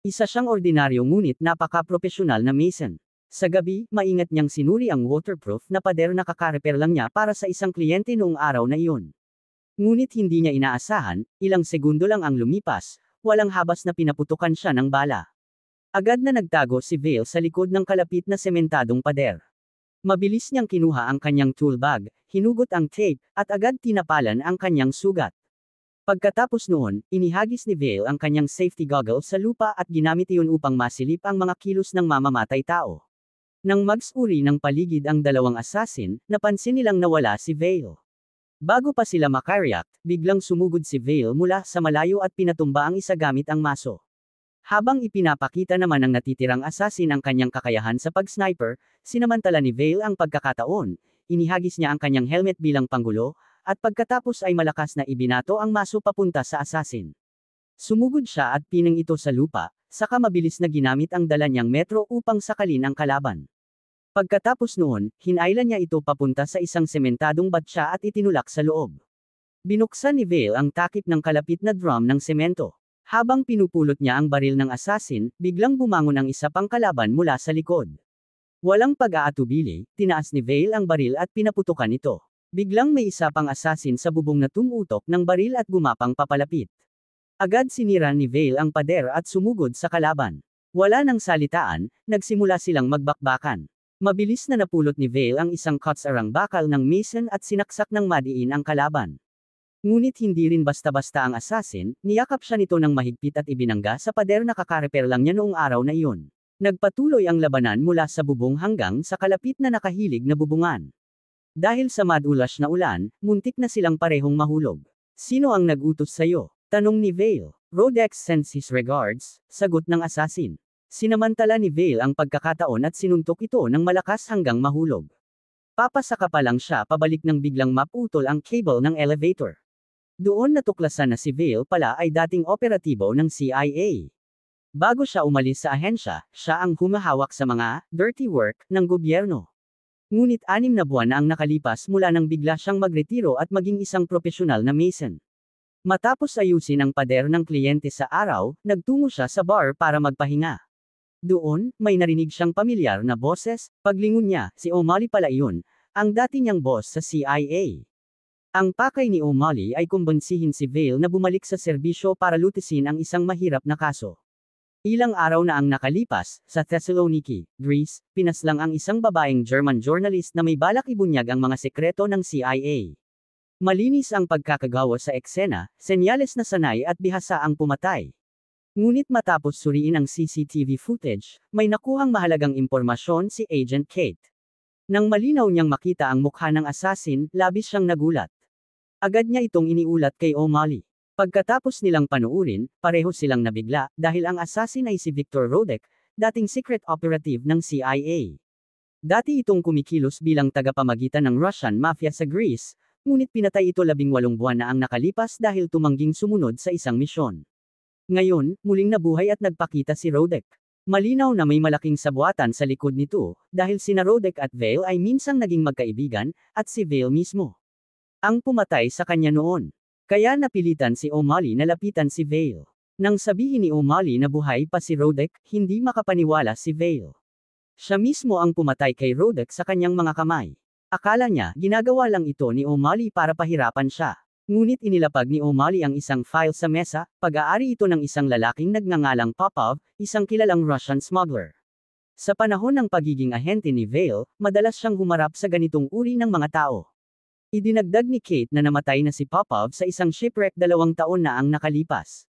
Isa siyang ordinaryo ngunit napaka-propesyonal na mason. Sa gabi, maingat niyang sinuri ang waterproof na pader na kakarepair lang niya para sa isang kliyente noong araw na iyon. Ngunit hindi niya inaasahan, ilang segundo lang ang lumipas, walang habas na pinaputukan siya ng bala. Agad na nagtago si Vale sa likod ng kalapit na sementadong pader. Mabilis niyang kinuha ang kanyang tool bag, hinugot ang tape, at agad tinapalan ang kanyang sugat. Pagkatapos noon, inihagis ni Vale ang kanyang safety goggles sa lupa at ginamit iyon upang masilip ang mga kilos ng mamamatay tao. Nang magsuri ng paligid ang dalawang assassin, napansin nilang nawala si Vale. Bago pa sila makareact, biglang sumugod si Vale mula sa malayo at pinatumba ang isa gamit ang maso. Habang ipinapakita naman ng natitirang assassin ang kanyang kakayahan sa pag-sniper, sinamantala ni Vale ang pagkakataon, inihagis niya ang kanyang helmet bilang panggulo, at pagkatapos ay malakas na ibinato ang maso papunta sa assassin. Sumugod siya at pinang ito sa lupa, saka mabilis na ginamit ang dala niyang metro upang sakalin ang kalaban. Pagkatapos noon, hinailan niya ito papunta sa isang sementadong batya at itinulak sa loob. Binuksan ni Vale ang takip ng kalapit na drum ng semento. Habang pinupulot niya ang baril ng assassin, biglang bumangon ang isa pang kalaban mula sa likod. Walang pag-aatubili, tinaas ni Vale ang baril at pinaputukan ito. Biglang may isa pang assassin sa bubong na tumutok ng baril at gumapang papalapit. Agad sinira ni Vale ang pader at sumugod sa kalaban. Wala nang salitaan, nagsimula silang magbakbakan. Mabilis na napulot ni Vale ang isang kutsarang bakal ng mason at sinaksak ng madiin ang kalaban. Ngunit hindi rin basta-basta ang assassin, niyakap siya nito ng mahigpit at ibinangga sa pader na kakarepair lang niya noong araw na iyon. Nagpatuloy ang labanan mula sa bubong hanggang sa kalapit na nakahilig na bubungan. Dahil sa madulas na ulan, muntik na silang parehong mahulog. Sino ang nag-utos sa'yo? Tanong ni Vale. Rodex sends his regards, sagot ng assassin. Sinamantala ni Vale ang pagkakataon at sinuntok ito ng malakas hanggang mahulog. Papasaka pa lang siya pabalik nang biglang maputol ang cable ng elevator. Doon natuklasan na si Vale pala ay dating operatibo ng CIA. Bago siya umalis sa ahensya, siya ang humahawak sa mga dirty work ng gobyerno. Ngunit 6 na buwan na ang nakalipas mula nang bigla siyang magretiro at maging isang profesional na mason. Matapos ayusin ang pader ng kliyente sa araw, nagtungo siya sa bar para magpahinga. Doon, may narinig siyang pamilyar na boses, paglingon niya, si O'Malley pala iyon, ang dati niyang boss sa CIA. Ang pakay ni O'Malley ay kumbensihin si Vale na bumalik sa serbisyo para lutisin ang isang mahirap na kaso. Ilang araw na ang nakalipas, sa Thessaloniki, Greece, pinaslang ang isang babaeng German journalist na may balak ibunyag ang mga sekreto ng CIA. Malinis ang pagkakagawa sa eksena, senyales na sanay at bihasa ang pumatay. Ngunit matapos suriin ang CCTV footage, may nakuhang mahalagang impormasyon si Agent Kate. Nang malinaw niyang makita ang mukha ng assassin, labis siyang nagulat. Agad niya itong iniulat kay O'Malley. Pagkatapos nilang panuurin, pareho silang nabigla, dahil ang assassin ay si Victor Rodek, dating secret operative ng CIA. Dati itong kumikilos bilang tagapamagitan ng Russian mafia sa Greece, ngunit pinatay ito 18 buwan na ang nakalipas dahil tumangging sumunod sa isang misyon. Ngayon, muling nabuhay at nagpakita si Rodek. Malinaw na may malaking sabuatan sa likod nito, dahil sina Rodek at Vale ay minsang naging magkaibigan, at si Vale mismo ang pumatay sa kanya noon. Kaya napilitan si O'Malley na lapitan si Vale. Nang sabihin ni O'Malley na buhay pa si Rodek, hindi makapaniwala si Vale. Siya mismo ang pumatay kay Rodek sa kanyang mga kamay. Akala niya, ginagawa lang ito ni O'Malley para pahirapan siya. Ngunit inilapag ni O'Malley ang isang file sa mesa, pag-aari ito ng isang lalaking nagngangalang Popov, isang kilalang Russian smuggler. Sa panahon ng pagiging ahente ni Vale, madalas siyang humarap sa ganitong uri ng mga tao. Idinagdag ni Kate na namatay na si Popov sa isang shipwreck 2 taon na ang nakalipas.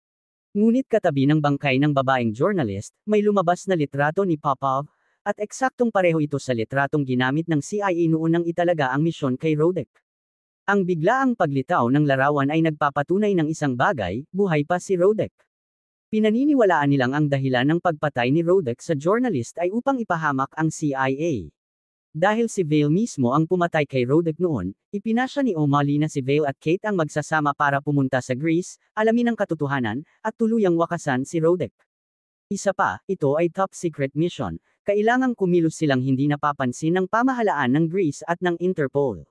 Ngunit katabi ng bangkay ng babaeng journalist, may lumabas na litrato ni Popov, at eksaktong pareho ito sa litratong ginamit ng CIA noon nang italaga ang misyon kay Rodek. Ang biglaang paglitaw ng larawan ay nagpapatunay ng isang bagay, buhay pa si Rodek. Pinaniniwalaan nilang ang dahilan ng pagpatay ni Rodek sa journalist ay upang ipahamak ang CIA. Dahil si Vale mismo ang pumatay kay Rodek noon, ipinasya ni O'Malley na si Vale at Kate ang magsasama para pumunta sa Greece, alamin ang katotohanan, at tuluyang wakasan si Rodek. Isa pa, ito ay top secret mission, kailangang kumilos silang hindi napapansin ng pamahalaan ng Greece at ng Interpol.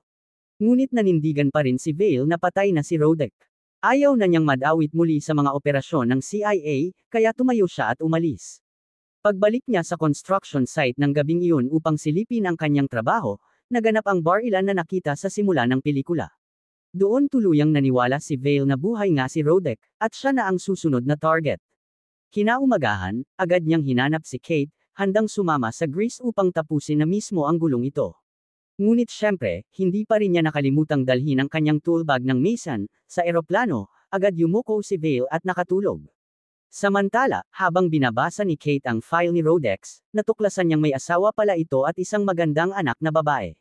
Ngunit nanindigan pa rin si Vale na patay na si Rodek. Ayaw na niyang madawit muli sa mga operasyon ng CIA, kaya tumayo siya at umalis. Pagbalik niya sa construction site ng gabing iyon upang silipin ang kanyang trabaho, naganap ang Bar-Ilan na nakita sa simula ng pelikula. Doon tuluyang naniwala si Vale na buhay nga si Rodek, at siya na ang susunod na target. Kinaumagahan, agad niyang hinanap si Kate, handang sumama sa Greece upang tapusin na mismo ang gulong ito. Ngunit syempre, hindi pa rin niya nakalimutang dalhin ang kanyang toolbag ng Mason. Sa eroplano, agad yumuko si Vale at nakatulog. Samantala, habang binabasa ni Kate ang file ni Rodex, natuklasan niyang may asawa pala ito at isang magandang anak na babae.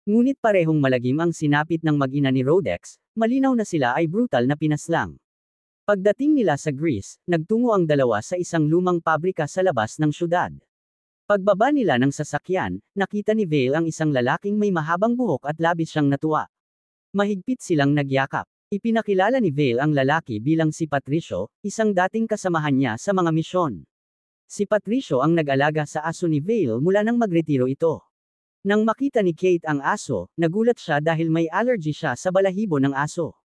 Ngunit parehong malagim ang sinapit ng mag-ina ni Rodex, malinaw na sila ay brutal na pinaslang. Pagdating nila sa Greece, nagtungo ang dalawa sa isang lumang pabrika sa labas ng syudad. Pagbaba nila ng sasakyan, nakita ni Vale ang isang lalaking may mahabang buhok at labis siyang natuwa. Mahigpit silang nagyakap. Ipinakilala ni Vale ang lalaki bilang si Patricio, isang dating kasamahan niya sa mga misyon. Si Patricio ang nag-alaga sa aso ni Vale mula nang magretiro ito. Nang makita ni Kate ang aso, nagulat siya dahil may allergy siya sa balahibo ng aso.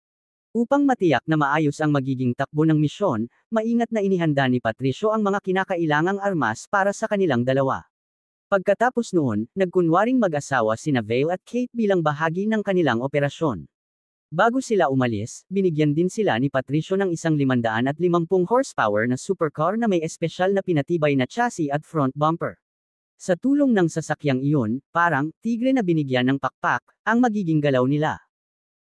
Upang matiyak na maayos ang magiging takbo ng misyon, maingat na inihanda ni Patricio ang mga kinakailangang armas para sa kanilang dalawa. Pagkatapos noon, nagkunwaring mag-asawa sina Vale at Kate bilang bahagi ng kanilang operasyon. Bago sila umalis, binigyan din sila ni Patricio ng isang 550 horsepower na supercar na may espesyal na pinatibay na chassis at front bumper. Sa tulong ng sasakyang iyon, parang tigre na binigyan ng pakpak, ang magiging galaw nila.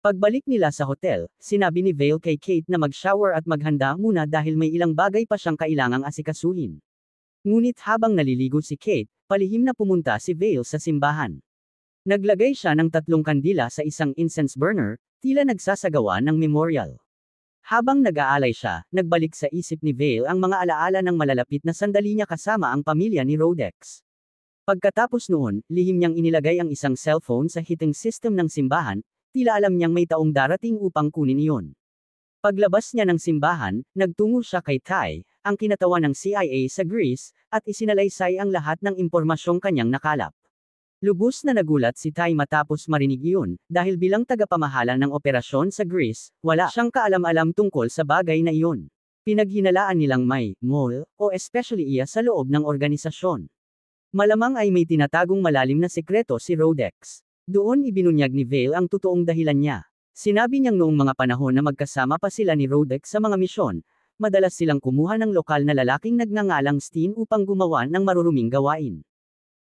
Pagbalik nila sa hotel, sinabi ni Vale kay Kate na mag-shower at maghanda muna dahil may ilang bagay pa siyang kailangang asikasuhin. Ngunit habang naliligo si Kate, palihim na pumunta si Vale sa simbahan. Naglagay siya ng 3 kandila sa isang incense burner, tila nagsasagawa ng memorial. Habang nag-aalay siya, nagbalik sa isip ni Vale ang mga alaala ng malalapit na sandali niya kasama ang pamilya ni Rodex. Pagkatapos noon, lihim niyang inilagay ang isang cellphone sa heating system ng simbahan, tila alam niyang may taong darating upang kunin iyon. Paglabas niya ng simbahan, nagtungo siya kay Ty, ang kinatawan ng CIA sa Greece, at isinalaysay ang lahat ng impormasyong kanyang nakalap. Lubos na nagulat si Ty matapos marinig iyon, dahil bilang tagapamahala ng operasyon sa Greece, wala siyang kaalam-alam tungkol sa bagay na iyon. Pinaghinalaan nilang may mole, o especially iya sa loob ng organisasyon. Malamang ay may tinatagong malalim na sekreto si Rodex. Doon ibinunyag ni Vale ang totoong dahilan niya. Sinabi niyang noong mga panahon na magkasama pa sila ni Rodex sa mga misyon, madalas silang kumuha ng lokal na lalaking nagngangalang Steen upang gumawa ng maruruming gawain.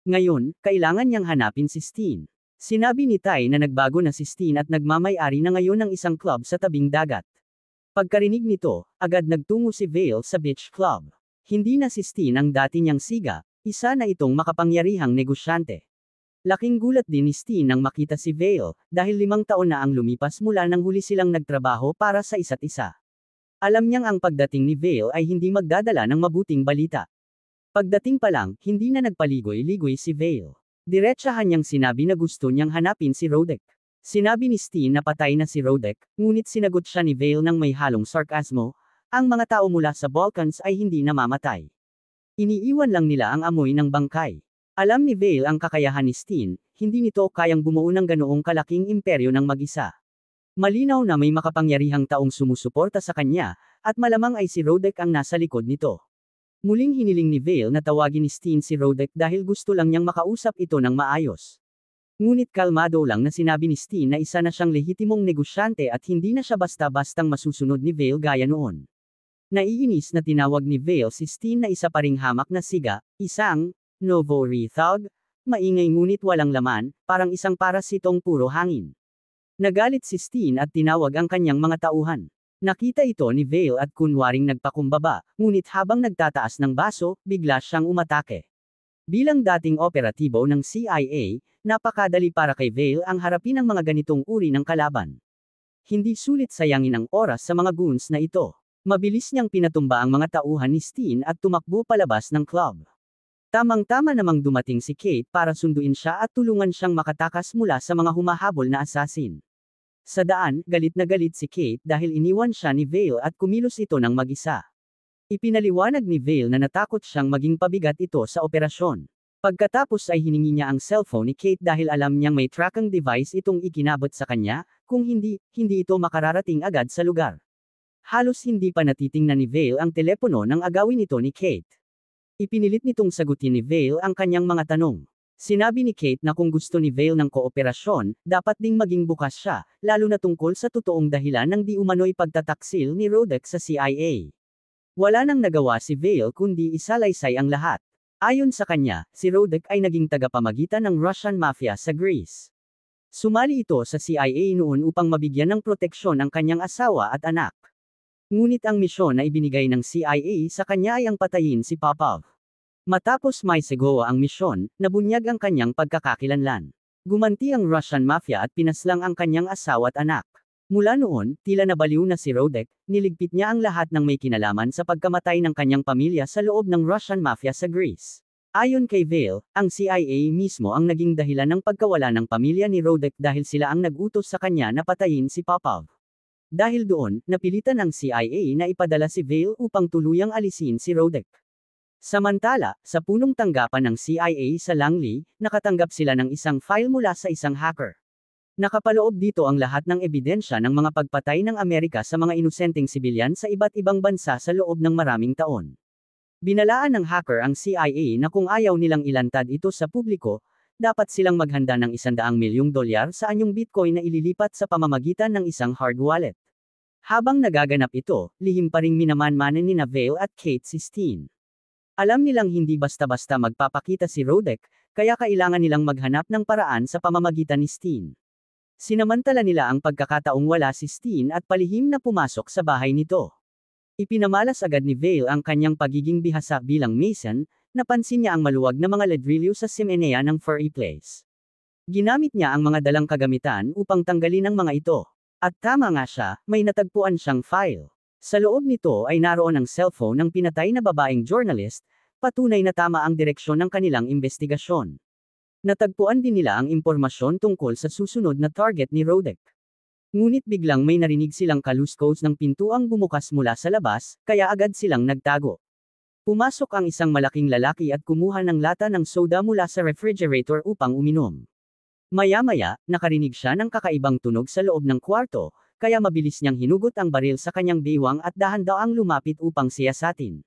Ngayon, kailangan niyang hanapin si Steen. Sinabi ni Ty na nagbago na si Steen at nagmamay-ari na ngayon ng isang club sa tabing dagat. Pagkarinig nito, agad nagtungo si Vale sa beach club. Hindi na si Steen ang dati niyang siga, isa na itong makapangyarihang negosyante. Laking gulat din ni Steen nang makita si Vale, dahil 5 taon na ang lumipas mula nang huli silang nagtrabaho para sa isa't isa. Alam niyang ang pagdating ni Vale ay hindi magdadala ng mabuting balita. Pagdating pa lang, hindi na nagpaligoy-ligoy si Vale. Diretsahan niyang sinabi na gusto niyang hanapin si Rodek. Sinabi ni Steen na patay na si Rodek, ngunit sinagot siya ni Vale ng may halong sarkasmo, ang mga tao mula sa Balkans ay hindi namamatay. Iniiwan lang nila ang amoy ng bangkay. Alam ni Vale ang kakayahan ni Steen, hindi nito kayang bumuo ng ganoong kalaking imperyo ng mag-isa. Malinaw na may makapangyarihang taong sumusuporta sa kanya, at malamang ay si Rodek ang nasa likod nito. Muling hiniling ni Vale na tawagin ni Steen si Rodek dahil gusto lang niyang makausap ito ng maayos. Ngunit kalmado lang na sinabi ni Steen na isa na siyang lehitimong negosyante at hindi na siya basta-bastang masusunod ni Vale gaya noon. Naiinis na tinawag ni Vale si Steen na isa pa ring hamak na siga, isang Novo Rethog, maingay ngunit walang laman, parang isang parasitong puro hangin. Nagalit si Steen at tinawag ang kanyang mga tauhan. Nakita ito ni Vale at kunwaring nagpakumbaba, ngunit habang nagtataas ng baso, bigla siyang umatake. Bilang dating operatibo ng CIA, napakadali para kay Vale ang harapin ang mga ganitong uri ng kalaban. Hindi sulit sayangin ang oras sa mga goons na ito. Mabilis niyang pinatumba ang mga tauhan ni Steen at tumakbo palabas ng club. Tamang-tama namang dumating si Kate para sunduin siya at tulungan siyang makatakas mula sa mga humahabol na asasin. Sa daan, galit na galit si Kate dahil iniwan siya ni Vale at kumilos ito ng mag-isa. Ipinaliwanag ni Vale na natakot siyang maging pabigat ito sa operasyon. Pagkatapos ay hiningi niya ang cellphone ni Kate dahil alam niyang may tracking device itong ikinabot sa kanya, kung hindi, hindi ito makararating agad sa lugar. Halos hindi pa natitingnan ni Vale ang telepono nang agawin ito ni Kate. Ipinilit nitong sagutin ni Vale ang kanyang mga tanong. Sinabi ni Kate na kung gusto ni Vale ng kooperasyon, dapat ding maging bukas siya, lalo na tungkol sa totoong dahilan ng di umano'y pagtataksil ni Rodek sa CIA. Wala nang nagawa si Vale kundi isalaysay ang lahat. Ayon sa kanya, si Rodek ay naging tagapamagitan ng Russian Mafia sa Greece. Sumali ito sa CIA noon upang mabigyan ng proteksyon ang kanyang asawa at anak. Ngunit ang misyon na ibinigay ng CIA sa kanya ay ang patayin si Popov. Matapos maisegawa ang misyon, nabunyag ang kanyang pagkakakilanlan. Gumanti ang Russian Mafia at pinaslang ang kanyang asawa at anak. Mula noon, tila nabaliw na si Rodek, niligpit niya ang lahat ng may kinalaman sa pagkamatay ng kanyang pamilya sa loob ng Russian Mafia sa Greece. Ayon kay Vale, ang CIA mismo ang naging dahilan ng pagkawala ng pamilya ni Rodek dahil sila ang nag-utos sa kanya na patayin si Popov. Dahil doon, napilitan ang CIA na ipadala si Vale upang tuluyang alisin si Rodek. Samantala, sa punong tanggapan ng CIA sa Langley, nakatanggap sila ng isang file mula sa isang hacker. Nakapaloob dito ang lahat ng ebidensya ng mga pagpatay ng Amerika sa mga inosenteng sibilyan sa iba't ibang bansa sa loob ng maraming taon. Binalaan ng hacker ang CIA na kung ayaw nilang ilantad ito sa publiko, dapat silang maghanda ng $100 milyong sa anyong Bitcoin na ililipat sa pamamagitan ng isang hard wallet. Habang nagaganap ito, lihim pa ring minamanmanan ni Vale at Kate si Steen. Alam nilang hindi basta-basta magpapakita si Rodek, kaya kailangan nilang maghanap ng paraan sa pamamagitan ni Steen. Sinamantala nila ang pagkakataong wala si Steen at palihim na pumasok sa bahay nito. Ipinamalas agad ni Vale ang kanyang pagiging bihasa bilang Mason, napansin niya ang maluwag na mga ledrilyo sa simenea ng furry place. Ginamit niya ang mga dalang kagamitan upang tanggalin ang mga ito. At tama nga siya, may natagpuan siyang file. Sa loob nito ay naroon ang cellphone ng pinatay na babaeng journalist, patunay na tama ang direksyon ng kanilang investigasyon. Natagpuan din nila ang impormasyon tungkol sa susunod na target ni Rodek. Ngunit biglang may narinig silang kaluskos ng pintuang bumukas mula sa labas, kaya agad silang nagtago. Pumasok ang isang malaking lalaki at kumuha ng lata ng soda mula sa refrigerator upang uminom. Maya-maya, nakarinig siya ng kakaibang tunog sa loob ng kwarto, kaya mabilis niyang hinugot ang baril sa kanyang baywang at dahan-daang lumapit upang siyasatin.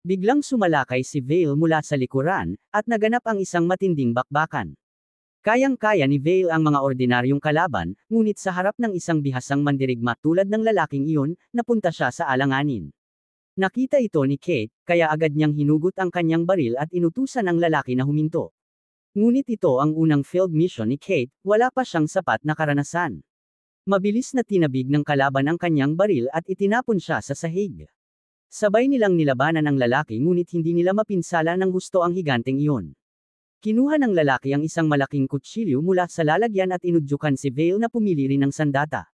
Biglang sumalakay si Vale mula sa likuran, at naganap ang isang matinding bakbakan. Kayang-kaya ni Vale ang mga ordinaryong kalaban, ngunit sa harap ng isang bihasang mandirigma tulad ng lalaking iyon, napunta siya sa alanganin. Nakita ito ni Kate, kaya agad niyang hinugot ang kanyang baril at inutusan ang lalaki na huminto. Ngunit ito ang unang field mission ni Kate, wala pa siyang sapat na karanasan. Mabilis na tinabig ng kalaban ang kanyang baril at itinapon siya sa sahig. Sabay nilang nilabanan ang lalaki ngunit hindi nila mapinsala ng husto ang higanteng iyon. Kinuha ng lalaki ang isang malaking kutsilyo mula sa lalagyan at inudyukan si Vale na pumili rin ng sandata.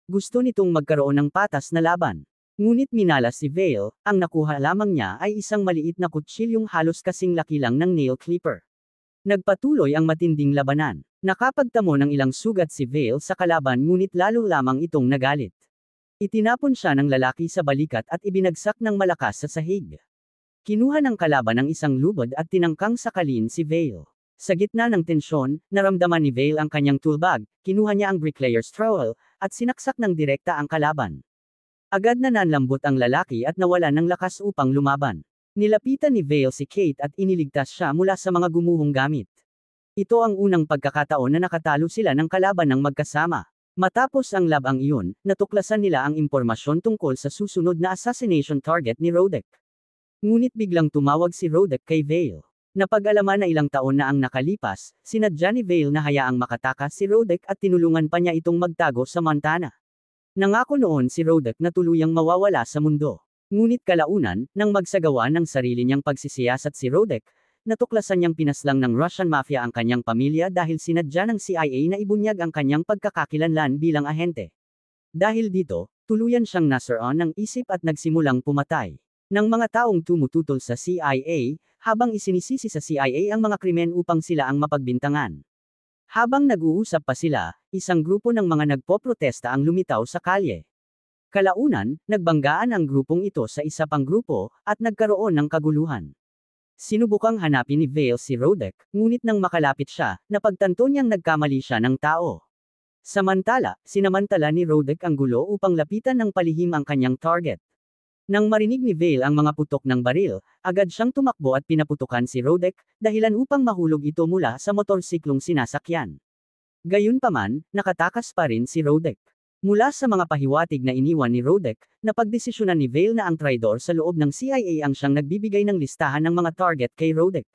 Gusto nitong magkaroon ng patas na laban. Ngunit minalas si Vale, ang nakuha lamang niya ay isang maliit na kutsilyong halos kasing laki lang ng nail clipper. Nagpatuloy ang matinding labanan. Nakapagtamo ng ilang sugat si Vale sa kalaban ngunit lalo lamang itong nagalit. Itinapon siya ng lalaki sa balikat at ibinagsak ng malakas sa sahig. Kinuha ng kalaban ang isang lubad at tinangkang sakalin si Vale. Sa gitna ng tensyon, naramdaman ni Vale ang kanyang toolbag, kinuha niya ang bricklayer's trowel, at sinaksak ng direkta ang kalaban. Agad na nanlambot ang lalaki at nawalan ng lakas upang lumaban. Nilapitan ni Vale si Kate at iniligtas siya mula sa mga gumuhong gamit. Ito ang unang pagkakataon na nakatalo sila ng kalaban ng magkasama. Matapos ang labang iyon, natuklasan nila ang impormasyon tungkol sa susunod na assassination target ni Rodek. Ngunit biglang tumawag si Rodek kay Vale. Napag-alaman na ilang taon na ang nakalipas, sinadya ni Vale na hayaang makatakas si Rodek at tinulungan pa niya itong magtago sa Montana. Nangako noon si Rodek na tuluyang mawawala sa mundo. Ngunit kalaunan, nang magsagawa ng sarili niyang pagsisiyasat si Rodek, natuklasan niyang pinaslang ng Russian Mafia ang kanyang pamilya dahil sinadya ng CIA na ibunyag ang kanyang pagkakakilanlan bilang ahente. Dahil dito, tuluyan siyang nasaroon ng isip at nagsimulang pumatay ng mga taong tumututol sa CIA, habang isinisisi sa CIA ang mga krimen upang sila ang mapagbintangan. Habang nag-uusap pa sila, isang grupo ng mga nagpoprotesta ang lumitaw sa kalye. Kalaunan, nagbanggaan ang grupong ito sa isa pang grupo, at nagkaroon ng kaguluhan. Sinubukang hanapin ni Vale si Rodek, ngunit nang makalapit siya, napagtanto niyang nagkamali siya ng tao. Samantala, sinamantala ni Rodek ang gulo upang lapitan ng palihim ang kanyang target. Nang marinig ni Vale ang mga putok ng baril, agad siyang tumakbo at pinaputukan si Rodek, dahilan upang mahulog ito mula sa motorsiklong sinasakyan. Gayunpaman, nakatakas pa rin si Rodek. Mula sa mga pahiwatig na iniwan ni Rodek, napagdesisyonan ni Vale na ang traidor sa loob ng CIA ang siyang nagbibigay ng listahan ng mga target kay Rodek.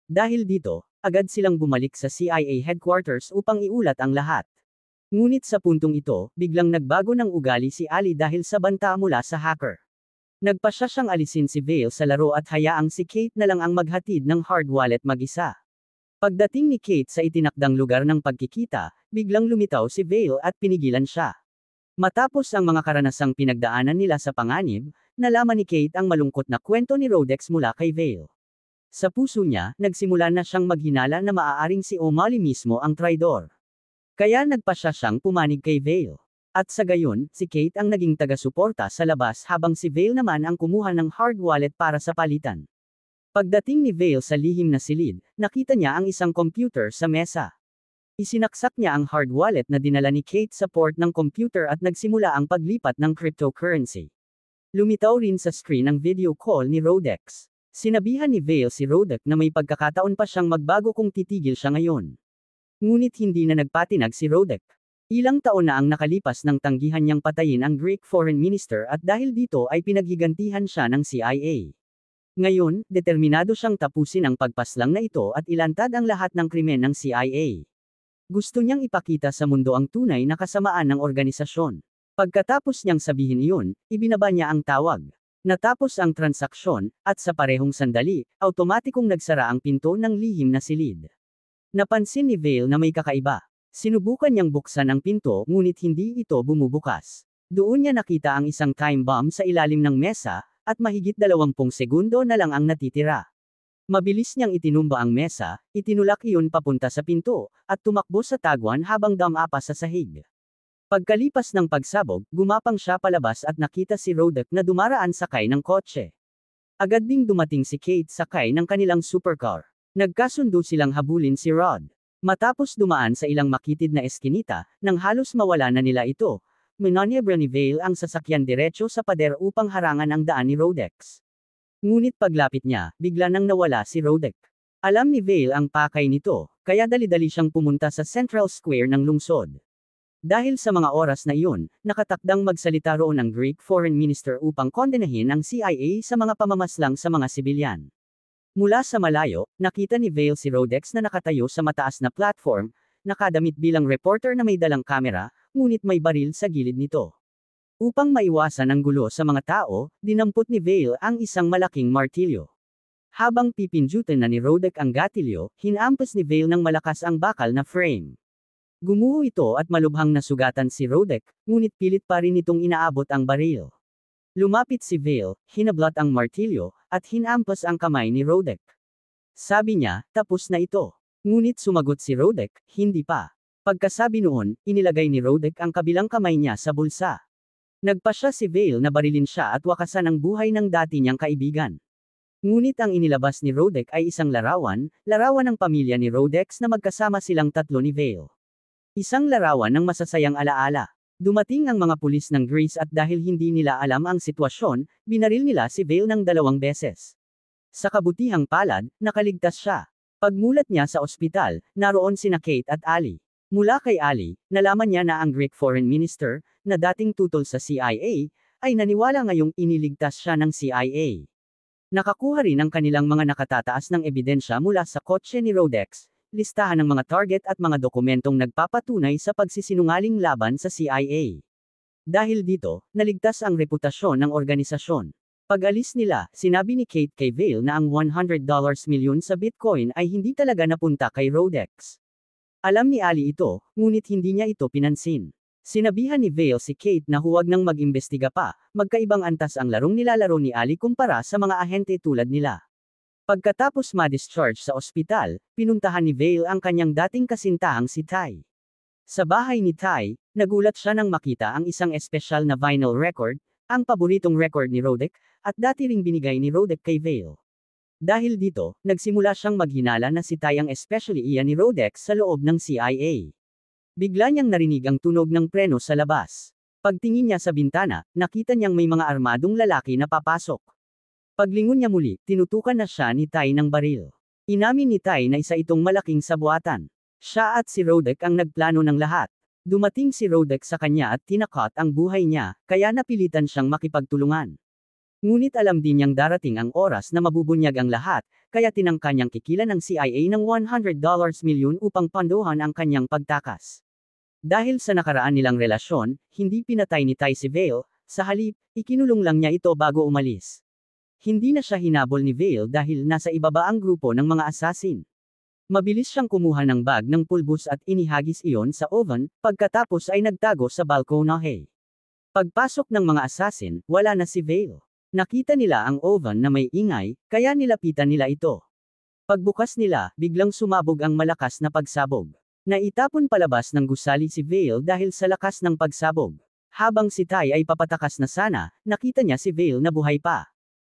Dahil dito, agad silang bumalik sa CIA headquarters upang iulat ang lahat. Ngunit sa puntong ito, biglang nagbago ng ugali si Ali dahil sa banta mula sa hacker. Nagpasya siyang alisin si Vale sa laro at hayaang si Kate na lang ang maghatid ng hard wallet mag-isa. Pagdating ni Kate sa itinakdang lugar ng pagkikita, biglang lumitaw si Vale at pinigilan siya. Matapos ang mga karanasang pinagdaanan nila sa panganib, nalaman ni Kate ang malungkot na kwento ni Rodex mula kay Vale. Sa puso niya, nagsimula na siyang maghinala na maaaring si O'Malley mismo ang traidor. Kaya nagpasya siyang pumanig kay Vale. At sa gayon, si Kate ang naging taga-suporta sa labas habang si Vale naman ang kumuha ng hard wallet para sa palitan. Pagdating ni Vale sa lihim na silid, nakita niya ang isang computer sa mesa. Isinaksak niya ang hard wallet na dinala ni Kate sa port ng computer at nagsimula ang paglipat ng cryptocurrency. Lumitaw rin sa screen ang video call ni Rodex. Sinabihan ni Vale si Rodek na may pagkakataon pa siyang magbago kung titigil siya ngayon. Ngunit hindi na nagpatinag si Rodek. Ilang taon na ang nakalipas nang tanggihan niyang patayin ang Greek Foreign Minister at dahil dito ay pinaghigantihan siya ng CIA. Ngayon, determinado siyang tapusin ang pagpaslang na ito at ilantad ang lahat ng krimen ng CIA. Gusto niyang ipakita sa mundo ang tunay na kasamaan ng organisasyon. Pagkatapos niyang sabihin iyon, ibinaba niya ang tawag. Natapos ang transaksyon, at sa parehong sandali, automatikong nagsara ang pinto ng lihim na silid. Napansin ni Vale na may kakaiba. Sinubukan niyang buksan ang pinto ngunit hindi ito bumubukas. Doon niya nakita ang isang time bomb sa ilalim ng mesa, at mahigit 20 segundo na lang ang natitira. Mabilis niyang itinumba ang mesa, itinulak iyon papunta sa pinto, at tumakbo sa tagwan habang damapa sa sahig. Pagkalipas ng pagsabog, gumapang siya palabas at nakita si Rodek na dumaraan sakay ng kotse. Agad ding dumating si Kate sakay ng kanilang supercar. Nagkasundo silang habulin si Rod. Matapos dumaan sa ilang makitid na eskinita, nang halos mawala na nila ito, minanyebra ni Vale ang sasakyan diretso sa pader upang harangan ang daan ni Rodex. Ngunit paglapit niya, bigla nang nawala si Rodek. Alam ni Vale ang pakay nito, kaya dali-dali siyang pumunta sa Central Square ng lungsod. Dahil sa mga oras na iyon, nakatakdang magsalita roon ang Greek Foreign Minister upang kondenahin ang CIA sa mga pamamaslang sa mga sibilyan. Mula sa malayo, nakita ni Vale si Rodex na nakatayo sa mataas na platform, nakadamit bilang reporter na may dalang kamera, ngunit may baril sa gilid nito. Upang maiwasan ang gulo sa mga tao, dinampot ni Vale ang isang malaking martilyo. Habang pipindutin na ni Rodek ang gatilyo, hinampas ni Vale ng malakas ang bakal na frame. Gumuho ito at malubhang nasugatan si Rodek, ngunit pilit pa rin itong inaabot ang baril. Lumapit si Vale, hinablat ang martilyo, at hinampas ang kamay ni Rodek. Sabi niya, tapos na ito. Ngunit sumagot si Rodek, hindi pa. Pagkasabi noon, inilagay ni Rodek ang kabilang kamay niya sa bulsa. Nagpasya si Vale na barilin siya at wakasan ang buhay ng dati niyang kaibigan. Ngunit ang inilabas ni Rodek ay isang larawan ng pamilya ni Rodex na magkasama silang tatlo ni Vale. Isang larawan ng masasayang alaala. Dumating ang mga pulis ng Greece at dahil hindi nila alam ang sitwasyon, binaril nila si Vale ng 2 beses. Sa kabutihang palad, nakaligtas siya. Pagmulat niya sa ospital, naroon sina Kate at Ali. Mula kay Ali, nalaman niya na ang Greek Foreign Minister, na dating tutol sa CIA, ay naniwala ngayong iniligtas siya ng CIA. Nakakuha rin ang kanilang mga nakatataas ng ebidensya mula sa kotse ni Rodex, listahan ng mga target at mga dokumentong nagpapatunay sa pagsisinungaling laban sa CIA. Dahil dito, naligtas ang reputasyon ng organisasyon. Pag-alis nila, sinabi ni Kate kay Vale na ang $100 milyon sa Bitcoin ay hindi talaga napunta kay Rodex. Alam ni Ali ito, ngunit hindi niya ito pinansin. Sinabihan ni Vale si Kate na huwag nang mag-imbestiga pa, magkaibang antas ang larong nilalaro ni Ali kumpara sa mga ahente tulad nila. Pagkatapos ma-discharge sa ospital, pinuntahan ni Vale ang kanyang dating kasintahang si Ty. Sa bahay ni Ty, nagulat siya nang makita ang isang espesyal na vinyl record, ang paboritong record ni Rodek, at dati ring binigay ni Rodek kay Vale. Dahil dito, nagsimula siyang maghinala na si Ty ang especially iyan ni Rodex sa loob ng CIA. Bigla niyang narinig ang tunog ng preno sa labas. Pagtingin niya sa bintana, nakita niyang may mga armadong lalaki na papasok. Paglingon niya muli, tinutukan na siya ni Tai ng baril. Inamin ni Tai na isa itong malaking sabuatan. Siya at si Rodek ang nagplano ng lahat. Dumating si Rodek sa kanya at tinakot ang buhay niya, kaya napilitan siyang makipagtulungan. Ngunit alam din niyang darating ang oras na mabubunyag ang lahat, kaya tinangka niyang kikilan ng CIA ng $100 milyon upang panduhan ang kanyang pagtakas. Dahil sa nakaraan nilang relasyon, hindi pinatay ni Tai si Vale, sa halip, ikinulong lang niya ito bago umalis. Hindi na siya hinabol ni Vale dahil nasa ibaba ang grupo ng mga assassin. Mabilis siyang kumuha ng bag ng pulbos at inihagis iyon sa oven, pagkatapos ay nagtago sa balkonahe. Pagpasok ng mga assassin, wala na si Vale. Nakita nila ang oven na may ingay, kaya nilapitan nila ito. Pagbukas nila, biglang sumabog ang malakas na pagsabog. Naitapon palabas ng gusali si Vale dahil sa lakas ng pagsabog. Habang si Tai ay papatakas na sana, nakita niya si Vale na buhay pa.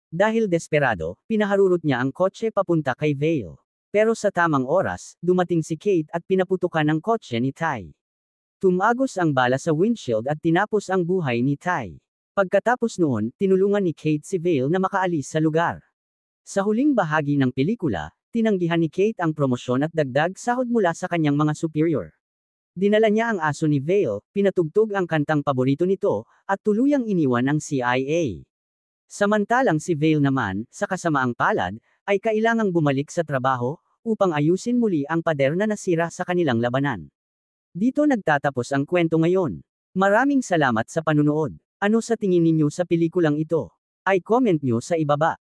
Dahil desperado, pinaharurot niya ang kotse papunta kay Vale. Pero sa tamang oras, dumating si Kate at pinaputukan ang kotse ni Tai. Tumagos ang bala sa windshield at tinapos ang buhay ni Tai. Pagkatapos noon, tinulungan ni Kate si Vale na makaalis sa lugar. Sa huling bahagi ng pelikula, tinanggihan ni Kate ang promosyon at dagdag sahod mula sa kanyang mga superior. Dinala niya ang aso ni Vale, pinatugtog ang kantang paborito nito, at tuluyang iniwan ang CIA. Samantalang si Vale naman, sa kasamaang palad, ay kailangang bumalik sa trabaho, upang ayusin muli ang pader na nasira sa kanilang labanan. Dito nagtatapos ang kwento ngayon. Maraming salamat sa panunood. Ano sa tingin ninyo sa pelikulang ito? Ay comment nyo sa ibaba.